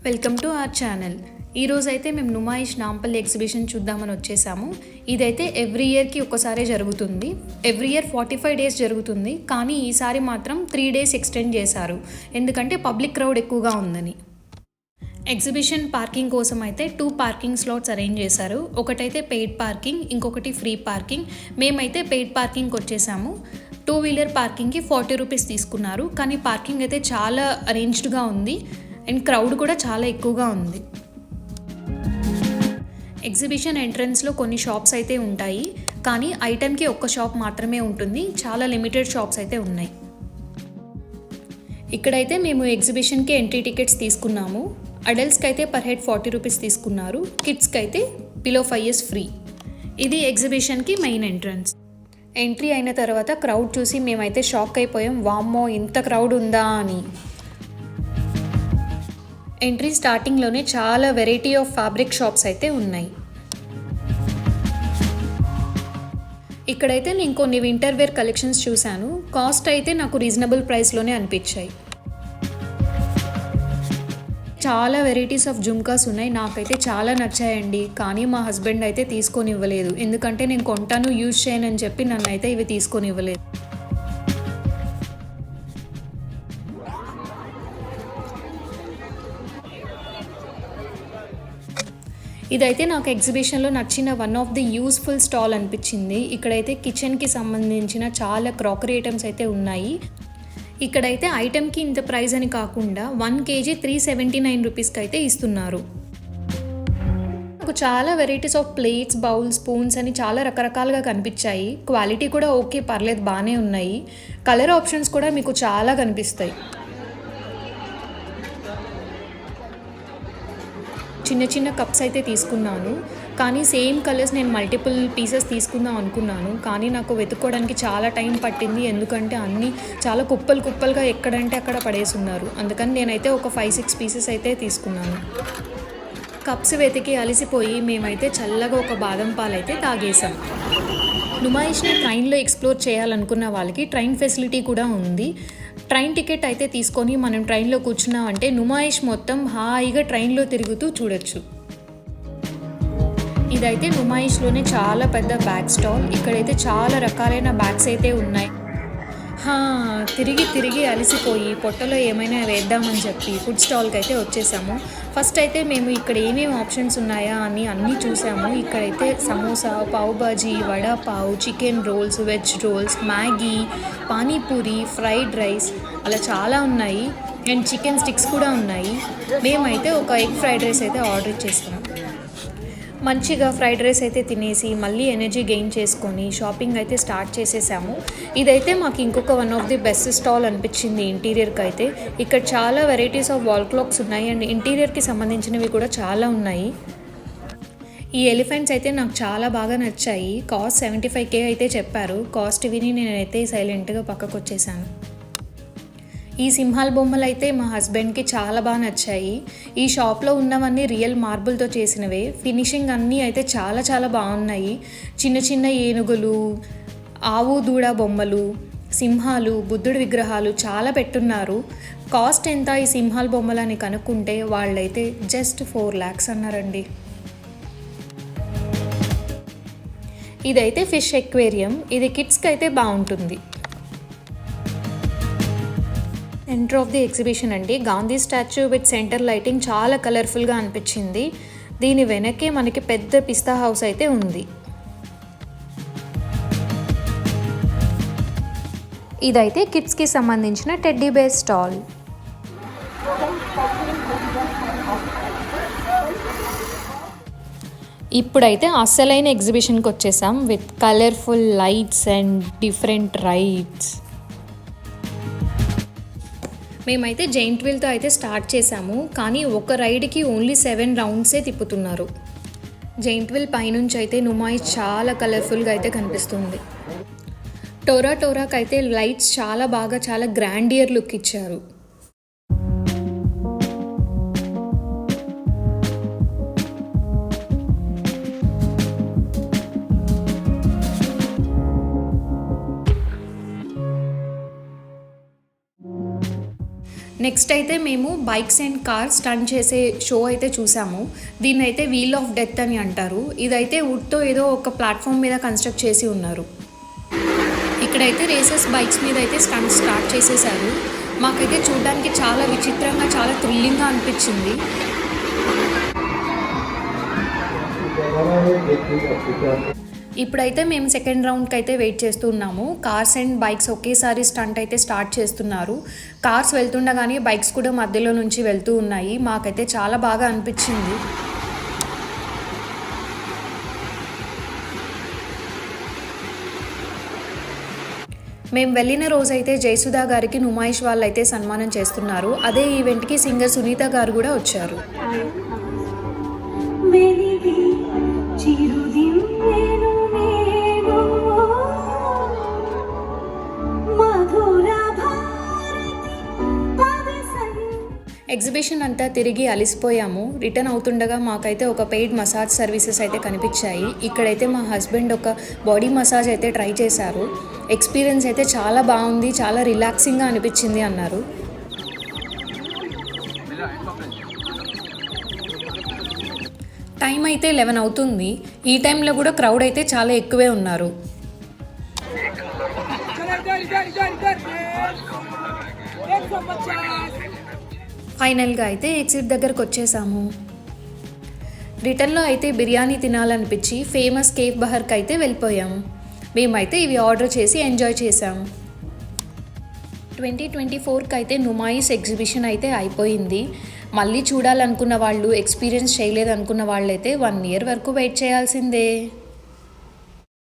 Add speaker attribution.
Speaker 1: Welcome to our channel. ఈరోజు అయితే మేము నుమాయిష్ నాంపల్లి ఎగ్జిబిషన్ చూద్దామని వచ్చేసాము. ఇదైతే ఎవ్రీ ఇయర్కి ఒక్కసారే జరుగుతుంది. ఎవ్రీ ఇయర్ 45 డేస్ జరుగుతుంది, కానీ ఈసారి మాత్రం 3 డేస్ ఎక్స్టెండ్ చేశారు, ఎందుకంటే పబ్లిక్ క్రౌడ్ ఎక్కువగా ఉందని. ఎగ్జిబిషన్ పార్కింగ్ కోసం అయితే 2 పార్కింగ్ స్లాట్స్ అరేంజ్ చేశారు. ఒకటైతే పెయిడ్ పార్కింగ్, ఇంకొకటి ఫ్రీ పార్కింగ్. మేమైతే పెయిడ్ పార్కింగ్కి వచ్చేసాము. 2 వీలర్ పార్కింగ్కి 40 రూపీస్ తీసుకున్నారు, కానీ పార్కింగ్ అయితే చాలా అరేంజ్డ్గా ఉంది అండ్ క్రౌడ్ కూడా చాలా ఎక్కువగా ఉంది. ఎగ్జిబిషన్ ఎంట్రన్స్లో కొన్ని షాప్స్ అయితే ఉంటాయి, కానీ ఐటెంకి ఒక్క షాప్ మాత్రమే ఉంటుంది. చాలా లిమిటెడ్ షాప్స్ అయితే ఉన్నాయి. ఇక్కడైతే మేము ఎగ్జిబిషన్కి ఎంట్రీ టికెట్స్ తీసుకున్నాము. అడల్ట్స్కి అయితే పర్ హెడ్ 40 రూపీస్ తీసుకున్నారు, కిడ్స్కి అయితే బిలో 5 years ఫ్రీ. ఇది ఎగ్జిబిషన్కి మెయిన్ ఎంట్రన్స్. ఎంట్రీ అయిన తర్వాత క్రౌడ్ చూసి మేమైతే షాక్ అయిపోయాం, వామ్మో ఇంత క్రౌడ్ ఉందా అని. ఎంట్రీ స్టార్టింగ్లోనే చాలా వెరైటీ ఆఫ్ ఫ్యాబ్రిక్ షాప్స్ అయితే ఉన్నాయి. ఇక్కడైతే నేను కొన్ని వింటర్ వేర్ కలెక్షన్స్ చూశాను. కాస్ట్ అయితే నాకు రీజనబుల్ ప్రైస్లోనే అనిపించాయి. చాలా వెరైటీస్ ఆఫ్ జుమ్కాస్ ఉన్నాయి, నాకైతే చాలా నచ్చాయండి. కానీ మా హస్బెండ్ అయితే తీసుకొని ఇవ్వలేదు, ఎందుకంటే నేను కొంటాను యూజ్ చేయనని చెప్పి నన్ను అయితే ఇవి తీసుకొని ఇవ్వలేదు. ఇదైతే నాకు ఎగ్జిబిషన్లో నచ్చిన one of the useful stall అనిపించింది. ఇక్కడైతే కిచెన్కి సంబంధించిన చాలా క్రాకరీ ఐటమ్స్ అయితే ఉన్నాయి. ఇక్కడైతే ఐటెంకి ఇంత ప్రైస్ అని కాకుండా 1 kg 379 రూపీస్కి అయితే ఇస్తున్నారు. నాకు చాలా varieties of plates, bowls, spoons అని చాలా రకరకాలుగా కనిపించాయి. క్వాలిటీ కూడా ఓకే, పర్లేదు, బాగానే ఉన్నాయి. కలర్ ఆప్షన్స్ కూడా మీకు చాలా కనిపిస్తాయి. చిన్న చిన్న కప్స్ అయితే తీసుకున్నాను, కానీ సేమ్ కలర్స్ నేను మల్టిపుల్ పీసెస్ తీసుకుందాం అనుకున్నాను, కానీ నాకు వెతుక్కోవడానికి చాలా టైం పట్టింది. ఎందుకంటే అన్నీ చాలా కుప్పలుగా ఎక్కడంటే అక్కడ పడేస్తున్నారు. అందుకని నేనైతే ఒక 5-6 పీసెస్ అయితే తీసుకున్నాను. కప్స్ వెతికి అలసిపోయి మేమైతే చల్లగా ఒక బాదం పాలు అయితే తాగేసాం. నుమాయిష్ని ట్రైన్లో ఎక్స్ప్లోర్ చేయాలనుకున్న వాళ్ళకి ట్రైన్ ఫెసిలిటీ కూడా ఉంది. ట్రైన్ టికెట్ అయితే తీసుకొని మనం ట్రైన్లో కూర్చున్నామంటే నుమాయిష్ మొత్తం హాయిగా ట్రైన్లో తిరుగుతూ చూడొచ్చు. ఇదైతే నుమాయిష్లోనే చాలా పెద్ద బ్యాగ్ స్టాల్. ఇక్కడైతే చాలా రకాలైన బ్యాగ్స్ అయితే ఉన్నాయి. తిరిగి అలసిపోయి పొట్టలో ఏమైనా వేద్దామని చెప్పి ఫుడ్ స్టాల్కి అయితే వచ్చేసాము. ఫస్ట్ అయితే మేము ఇక్కడ ఏమేమి ఆప్షన్స్ ఉన్నాయా అని అన్నీ చూసాము. ఇక్కడైతే samosa, pav bhaji, vada pav, chicken rolls, veg rolls, Maggi, pani puri, fried rice అలా చాలా ఉన్నాయి. అండ్ చికెన్ స్టిక్స్ కూడా ఉన్నాయి. మేమైతే ఒక ఎగ్ ఫ్రైడ్ రైస్ అయితే ఆర్డర్ చేసాము. మంచిగా ఫ్రైడ్ రైస్ అయితే తినేసి మళ్ళీ ఎనర్జీ గెయిన్ చేసుకొని షాపింగ్ అయితే స్టార్ట్ చేసేసాము. ఇదైతే మాకు ఇంకొక one of the best stall అనిపించింది ఇంటీరియర్కి అయితే. ఇక్కడ చాలా వెరైటీస్ ఆఫ్ వాల్ క్లాక్స్ ఉన్నాయి అండ్ ఇంటీరియర్కి సంబంధించినవి కూడా చాలా ఉన్నాయి. ఈ ఎలిఫెంట్స్ అయితే నాకు చాలా బాగా నచ్చాయి. కాస్ట్ 75K అయితే చెప్పారు. కాస్ట్ విని నేనైతే సైలెంట్గా పక్కకు వచ్చేసాను. ఈ సింహాల బొమ్మలు అయితే మా హస్బెండ్కి చాలా బాగా నచ్చాయి. ఈ షాప్లో ఉన్నవన్నీ రియల్ మార్బుల్తో చేసినవే. ఫినిషింగ్ అన్నీ అయితే చాలా బాగున్నాయి. చిన్న ఏనుగులు, ఆవు దూడ బొమ్మలు, సింహాలు, బుద్ధుడి విగ్రహాలు చాలా పెట్టున్నారు. కాస్ట్ ఎంత ఈ సింహాల బొమ్మలు అని కనుక్కుంటే వాళ్ళైతే జస్ట్ 4 lakhs అన్నారండి. ఇదైతే ఫిష్ ఎక్వేరియం. ఇది కిడ్స్కి అయితే బాగుంటుంది. సెంటర్ ఆఫ్ ది ఎగ్జిబిషన్ అండి, Gandhi statue with centre lighting చాలా కలర్ఫుల్గా అనిపించింది. దీని వెనకే మనకి పెద్ద పిస్తా హౌస్ అయితే ఉంది. ఇదైతే కిడ్స్కి సంబంధించిన టెడ్డీ బేర్ స్టాల్. ఇప్పుడైతే అసలైన ఎగ్జిబిషన్కి వచ్చేసాం with colourful lights and different rides. మేమైతే జైంట్ వీల్తో అయితే స్టార్ట్ చేసాము, కానీ ఒక రైడ్కి ఓన్లీ 7 రౌండ్సే తిప్పుతున్నారు. జైంట్ వీల్ పైనుంచి అయితే నుమాయిష్ చాలా కలర్ఫుల్గా అయితే కనిపిస్తుంది. టోరాకి అయితే లైట్స్ చాలా గ్రాండియర్ లుక్ ఇచ్చారు. నెక్స్ట్ అయితే మేము బైక్స్ అండ్ కార్ స్టంట్ చేసే షో అయితే చూసాము. దీన్ని అయితే వీల్ ఆఫ్ డెత్ అని అంటారు. ఇదైతే వుడ్తో ఏదో ఒక ప్లాట్ఫామ్ మీద కన్స్ట్రక్ట్ చేసి ఉన్నారు. ఇక్కడైతే రేసెస్ బైక్స్ మీద అయితే స్టంట్ స్టార్ట్ చేసేసారు. మాకైతే చూడడానికి చాలా విచిత్రంగా చాలా థ్రిల్లింగ్గా అనిపించింది. ఇప్పుడైతే మేము సెకండ్ రౌండ్కి అయితే వెయిట్ చేస్తూ ఉన్నాము. కార్స్ అండ్ బైక్స్ ఒకేసారి స్టంట్ అయితే స్టార్ట్ చేస్తున్నారు. కార్స్ వెళ్తుండగానే బైక్స్ కూడా మధ్యలో నుంచి వెళ్తూ ఉన్నాయి. మాకైతే చాలా బాగా అనిపించింది. మేము వెళ్ళిన రోజైతే జయసుధా గారికి నుమాయిష్ వాళ్ళు అయితే సన్మానం చేస్తున్నారు. అదే ఈవెంట్కి సింగర్ సునీత గారు కూడా వచ్చారు. ఎగ్జిబిషన్ అంతా తిరిగి అలిసిపోయాము. రిటర్న్ అవుతుండగా మాకైతే ఒక పెయిడ్ మసాజ్ సర్వీసెస్ అయితే కనిపించాయి. ఇక్కడైతే మా హస్బెండ్ ఒక బాడీ మసాజ్ అయితే ట్రై చేశారు. ఎక్స్పీరియన్స్ అయితే చాలా బాగుంది, చాలా రిలాక్సింగ్గా అనిపించింది అన్నారు. టైం అయితే 11 అవుతుంది. ఈ టైంలో కూడా క్రౌడ్ అయితే చాలా ఎక్కువే ఉన్నారు. ఫైనల్గా అయితే ఎగ్జిట్ దగ్గరకు వచ్చేసాము. రిటర్న్లో అయితే బిర్యానీ తినాలనిపించి ఫేమస్ కేఫ్ బహర్కి అయితే వెళ్ళిపోయాము. మేమైతే ఇవి ఆర్డర్ చేసి ఎంజాయ్ చేసాము. 2024కి అయితే నుమాయిస్ ఎగ్జిబిషన్ అయితే అయిపోయింది. మళ్ళీ చూడాలనుకున్న వాళ్ళు, ఎక్స్పీరియన్స్ చేయలేదనుకున్న వాళ్ళైతే 1 year వరకు వెయిట్ చేయాల్సిందే.